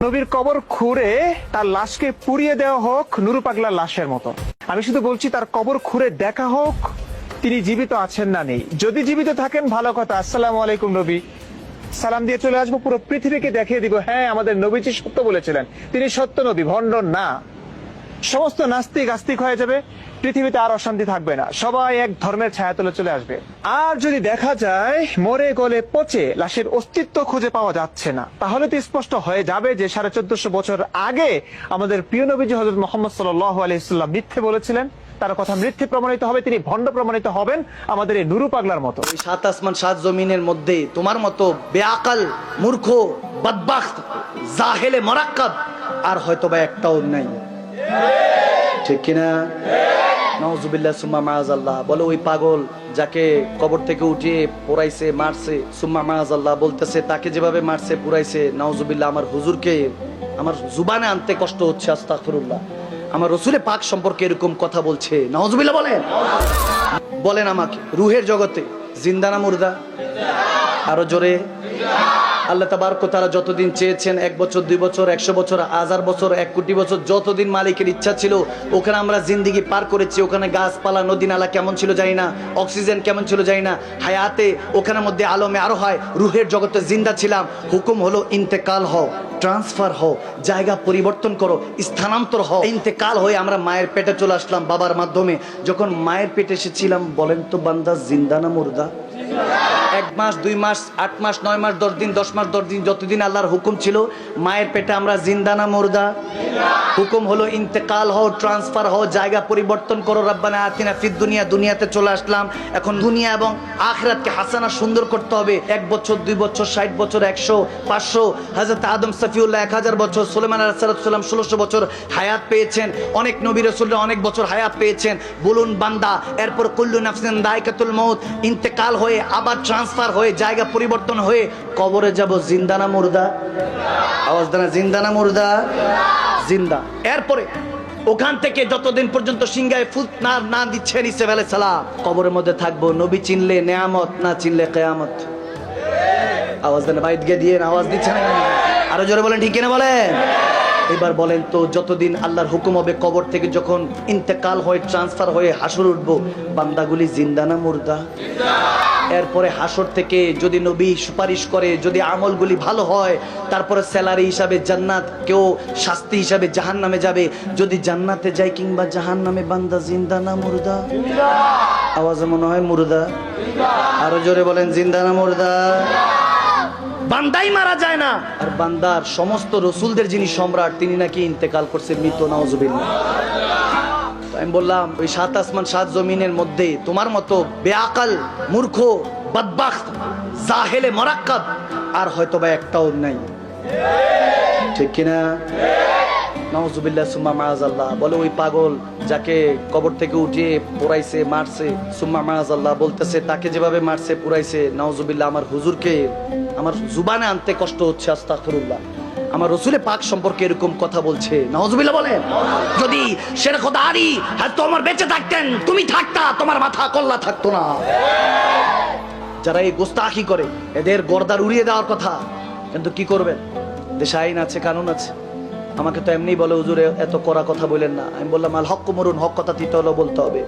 নবীর কবর খুঁড়ে তার লাশকে পুড়িয়ে দেওয়া হোক নুরু পাগলার লাশের মতো। আমি শুধু বলছি তার কবর খুঁড়ে দেখা হোক তিনি জীবিত আছেন না নেই। যদি জীবিত থাকেন ভালো কথা, আসসালামু আলাইকুম নবী, সালাম দিয়ে চলে আসবো, পুরো পৃথিবীকে দেখিয়ে দিব হ্যাঁ আমাদের নবীজি সত্য বলেছিলেন, তিনি সত্য নবী, ভণ্ড না। সমস্ত নাস্তিক আস্তিক হয়ে যাবে, পৃথিবীতে আর অশান্তি থাকবে না, সবাই এক ধর্মের ছায়াতলে চলে আসবে। আর যদি দেখা যায় মরে গলে পচে লাশের অস্তিত্ব খুঁজে পাওয়া যাচ্ছে না, তাহলে তো স্পষ্ট হয়ে যাবে যে 1450 বছর আগে আমাদের প্রিয় নবীজি হযরত মুহাম্মদ সাল্লাল্লাহু আলাইহি ওয়াসাল্লাম মিথ্যে বলেছিলেন, তার কথা মিথ্যে প্রমাণিত হবে, তিনি ভণ্ড প্রমাণিত হবেন আমাদের এই নুরু পাগলার মতো। ওই সাত আসমান সাত জমিনের মধ্যে তোমার মতো বেআকাল মূর্খ বদবাখত জাহেলে মুরাক্কাব আর হয়তোবা একটাও নাই, ঠিক কিনা? নাউজুবিল্লাহ সুম্মা মাআযাল্লাহ। বলে ওই পাগল যাকে কবর থেকে উঠিয়ে পোড়াইছে মারছে, সুম্মা মাআযাল্লাহ বলতেছে তাকে যেভাবে মারছে পুরাইছে, নাউজুবিল্লাহ আমার হুজুরকে আমার জুবানে আনতে কষ্ট হচ্ছে, আস্তাগফিরুল্লাহ। আমার রসুলে পাক সম্পর্কে এরকম কথা বলছে, নাউজুবিল্লাহ বলেন। বলেন আমাকে রুহের জগতে জিন্দা না মুর্দা? আরো জোরে। আল্লাহ তাবারক ওয়া তাআলা যতদিন চেয়েছেন, 1 বছর 2 বছর 100 বছর 1000 বছর 1 কোটি বছর, যতদিন মালিকের ইচ্ছা ছিল ওখানে আমরা জিন্দেগি পার করেছি। ওখানে গাছপালা নদী নালা কেমন ছিল জানি না, অক্সিজেন কেমন ছিল জানি না, হায়াতে ওখানের মধ্যে আলমে আরো হয় রুহের জগতে জিন্দা ছিলাম। হুকুম হলো ইন্তেকাল হও, ট্রান্সফার হও, জায়গা পরিবর্তন করো, স্থানান্তর হও। ইন্তেকাল হয়ে আমরা মায়ের পেটে চলে আসলাম বাবার মাধ্যমে। যখন মায়ের পেটে এসেছিলাম বলেন তো বান্দা জিন্দা না মুর্দা? 1 মাস 2 মাস 8 মাস 9 মাস 10 দিন 10 মাস 10 দিন যতদিন আল্লাহর হুকুম ছিল মায়ের পেটে আমরা জিন্দা না মুর্দা? হুকুম হলো ইন্তেকাল হও, ট্রান্সফার হও, জায়গা পরিবর্তন করো। রব্বানা আতিনা ফিদ দুনিয়া, দুনিয়াতে চলে আসলাম। এখন দুনিয়া এবং আখিরাতকে হাসানা সুন্দর করতে হবে। 1 বছর 2 বছর 60 বছর 100 500, হযরত আদম সফিউল্লাহ 1000 বছর, সুলাইমান আলাইহিস সালাম 1600 বছর হায়াত পেয়েছেন। অনেক নবী রাসূলরা অনেক বছর হায়াত পেয়েছেন। বলুন বান্দা, এরপর কুল্লু নাফসিন যায়কাতুল মউত, ইন্তেকাল হয়ে আবার ট্রান্সফার হয়ে জায়গা পরিবর্তন হয়ে কবরে যাব, জিন্দা না মুর্দা? আওয়াজ দেন, জিন্দা না মুর্দা? জিন্দা। এরপরে ওখান থেকে যতদিন পর্যন্ত সিংহায় ফুট না দিচ্ছেন ঈসা আলাইহিস সালাম, কবরের মধ্যে থাকবো। নবী চিনলে নেয়ামত, না চিনলে কিয়ামত। আওয়াজ দেন, বাইট গিয়ে দিয়ে আওয়াজ দিচ্ছেন, আরো জোরে বলেন, ঠিক কিনা বলেন? এবার বলেন তো যতদিন আল্লাহর হুকুম হবে কবর থেকে যখন ইন্তেকাল হয়ে ট্রান্সফার হয়ে হাসর উঠবো, বান্দাগুলি জিন্দা না মুর্দা? এরপরে হাসর থেকে যদি নবী সুপারিশ করে, যদি আমলগুলি ভালো হয়, তারপরে স্যালারি হিসাবে জান্নাত, কেউ শাস্তি হিসাবে জাহান্নামে যাবে। যদি জান্নাতে যায় কিংবা জাহান্নামে, বান্দা জিন্দা না মুর্দা? আওয়াজে মনে হয় মুর্দা। আরো জোরে বলেন, জিন্দা না মুর্দা? বান্দাই মারা যায় না, আর বান্দার সমস্ত রসুলদের যিনি সম্রাট তিনি নাকি ইন্তেকাল করছে, মৃত, নাউজুবিল্লাহ। আমি বললাম ওই 7 আসমান 7 জমিনের মধ্যে তোমার মতো বেআকাল মূর্খ বদবাখত জাহেলে মুরাক্কাব আর হয়তোবা একটাও নাই, ঠিক কিনা? নাউজুবিল্লাহ সুম্মা মাআযাল্লাহ। বলে ওই পাগল যাকে কবর থেকে উঠিয়ে পোড়াইছে মারছে, সুম্মা মাআযাল্লাহ বলতেছে তাকে যেভাবে মারছে পুরাইছে, নাউজুবিল্লাহ আমার হুজুরকে আমার জুবানে আনতে কষ্ট হচ্ছে, আস্তাগফিরুল্লাহ। আমার রসুলে পাক সম্পর্কে এরকম কথা বলছে, নাউজুবিল্লাহ বলেন। যদি শের খোদা আলী হয়তো আমার বেঁচে থাকতেন, তুমি থাকতা, তোমার মাথা কল্লা থাকতো না। যারা এই গোস্তাখি করে এদের গর্দার উড়িয়ে দেওয়ার কথা, কিন্তু কি করবেন? দেশে আইন আছে, কানুন আছে। আমাকে তো এমনি বলে হুজুরে এত কড়া কথা বলেন না। আমি বললাম আল হক মরুন, হক কথা তিত হলো বলতে হবে।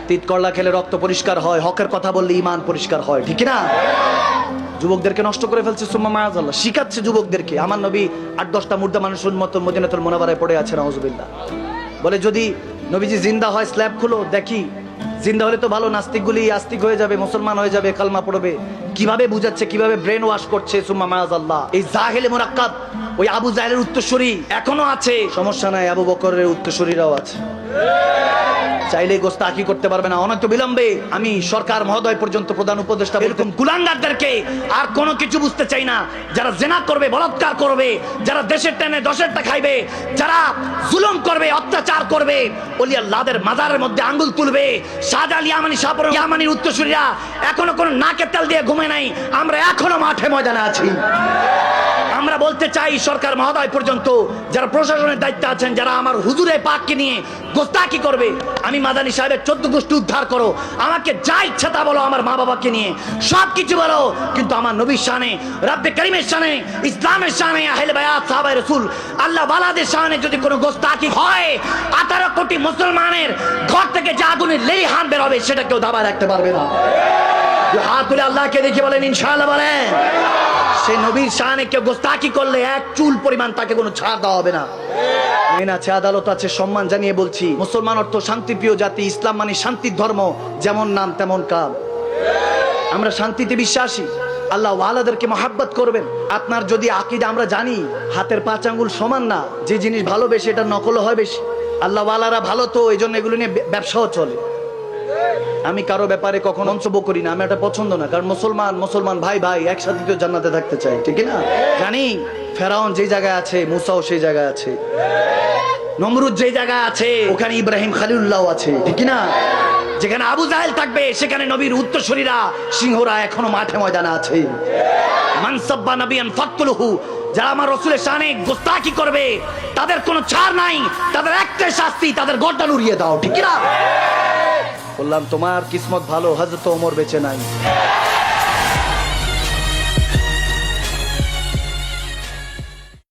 তিত করলা খেলে রক্ত পরিষ্কার হয়, হকের কথা বললে ঈমান পরিষ্কার হয়, ঠিক না? যুবকদেরকে নষ্ট করে ফেলছে, সুম্মা মাআযাল্লাহ। শিখাচ্ছে যুবকদেরকে। আমার নবী 8-10টা মুর্দা মানুষের মতো মদিনাতুল মুনাওয়ারায় পড়ে আছে, নাউজুবিল্লাহ। বলে যদি নবীজি জিন্দা হয় স্ল্যাব খুলো দেখি, জিন্দা হলে তো ভালো, নাস্তিকগুলি আস্তিক হয়ে যাবে, মুসলমান হয়ে যাবে, কালমা পড়বে। কিভাবে বুঝাচ্ছে, কিভাবে ব্রেন ওয়াশ করছে, সুম্মা মাআযাল্লাহ। এই জাহেলে মুরাক্কাব, ওই আবু জাহেলের উত্তরসূরি এখনো আছে, সমস্যা নাই, আবু বকরের উত্তরসূরিরাও আছে। চাইলে গোস্তাখি করতে পারবে না। অনন্ত বিলম্বে আমি সরকার মহোদয় পর্যন্ত প্রধান উপদেষ্টা এরকম কুলাঙ্গারদেরকে আর কোনো কিছু বুঝতে চাই না। যারা জেনা করবে, বলাৎকার করবে, যারা দেশের টেনে দশেরটা খাইবে, যারা জুলুম করবে, অত্যাচার করবে, ওলি আল্লাহদের মাজারের মধ্যে আঙ্গুল তুলবে, শাহজালাল ইয়ামানি, শাহপুর ইয়ামানির উত্তরসূরিরা এখনো কোনো নাকে তেল দিয়ে ঘুমে নাই। আমরা এখনো মাঠে ময়দানে আছি। আমরা বলতে চাই সরকার মহোদয় পর্যন্ত যারা প্রশাসনের দায়িত্বে আছেন, যারা আমার হুজুরে পাককে নিয়ে গোস্তাকি করবে, আমি মাদানী সাহেবের 14 গোষ্ঠী উদ্ধার করো, আমাকে যা ইচ্ছা তা বলো, আমার মা বাবাকে নিয়ে সব কিছু বলো, কিন্তু আমার নবীর শানে, রব্বে করিমের শানে, ইসলামের শানে, আহলে বায়াত সাহাবায়ে রাসূল আল্লাহ ওয়ালাদের শানে যদি কোনো গোস্তাকি হয়, 18 কোটি মুসলমানের ঘর থেকে যে আগুনের লেলি হান বের হবে সেটা কেউ দাবায় রাখতে পারবে না। হাত তুলে আল্লাহকে দেখে বলেন ইনশাআল্লাহ বলেন। সেই নবীর শানে কেউ গোস্তাকি করলে এক চুল পরিমাণ তাকে কোনো ছাড় দেওয়া হবে না। আইন আছে, আদালত আছে, সম্মান জানিয়ে বলছি, মুসলমান অর্থ শান্তিপ্রিয় জাতি, ইসলাম মানে শান্তির ধর্ম, যেমন নাম তেমন কাম। আমরা শান্তিতে বিশ্বাসী, আল্লাহ ওয়ালাদেরকে মহাব্বত করবেন। আপনার যদি আকীদা, আমরা জানি হাতের 5 আঙ্গুল সমান না, যে জিনিস ভালো বেশি এটা নকল হয় বেশি। আল্লাহ ওয়ালারা ভালো, তো এই জন্য এগুলো নিয়ে ব্যবসাও চলে। আমি কারো ব্যাপারে কখনো মন্তব্য করি না, আমি এটা পছন্দ না, কারণ মুসলমান ভাই ভাই একসাথে তো জান্নাতে থাকতে চাই, ঠিক না? জানি ফেরাউন যে জায়গায় আছে, মুসাও সেই জায়গায় আছে, নমরুদ যে জায়গায় আছে ওখানে ইব্রাহিম খলিলুল্লাহ আছে, ঠিক না? যেখানে আবু জাহেল থাকবে সেখানে নবীর উত্তরসূরিরা, সিংহরা এখনো মাঠে ময়দানে আছে। মানসাব্বা নবিয়ান ফাকতুলহু, যারা আমার রাসূলের শানে গোস্তাকি করবে তাদের কোনো ছাড় নাই, তাদের একটাই শাস্তি, তাদের গর্দান উড়িয়ে দাও, ঠিক না? বললাম তোমার কিসমত ভালো, হযরত ওমর বেঁচে নাই।